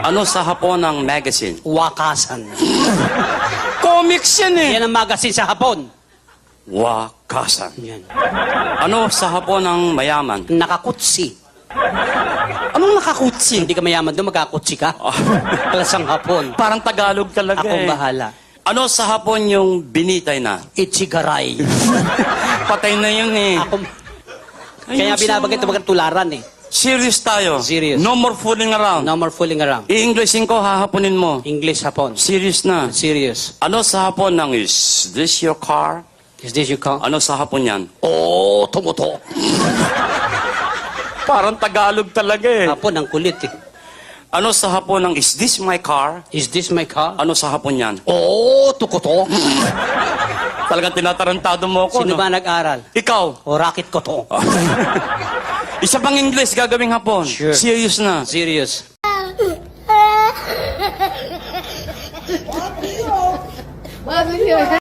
Ano sa Hapon ang magazine? Wakasan. Comics yan eh. Yan ang magazine sa Hapon. Wakasan. Yan. Ano sa Hapon ang mayaman? Nakakutsi. Anong nakakutsi? Hindi ka mayaman doon, magkakutsi ka. Klasang Hapon. Parang Tagalog talaga Akong eh. bahala. Ano sa Hapon yung binitay na? Ichigaray. Patay na yun eh. Ako, kaya binabagay ito tularan eh. Serious tayo. Serious. No more fooling around. No more fooling around. I-Englishin ko, hahaponin mo. English Hapon. Serious na. Serious. Ano sa Hapon ng is this your car? Is this your car? Ano sa Hapon yan? Oh, tumuto. Parang Tagalog talaga eh. Hapon, ang kulit eh. Ano sa Hapon ng is this my car? Is this my car? Ano sa Hapon yan? Oh, tukuto. Talagang tinatarantado mo ako, Sino no? ba nag-aral? Ikaw. O racket ko to. Isa pang English gagawing Hapon. Sure. Serious na. Serious.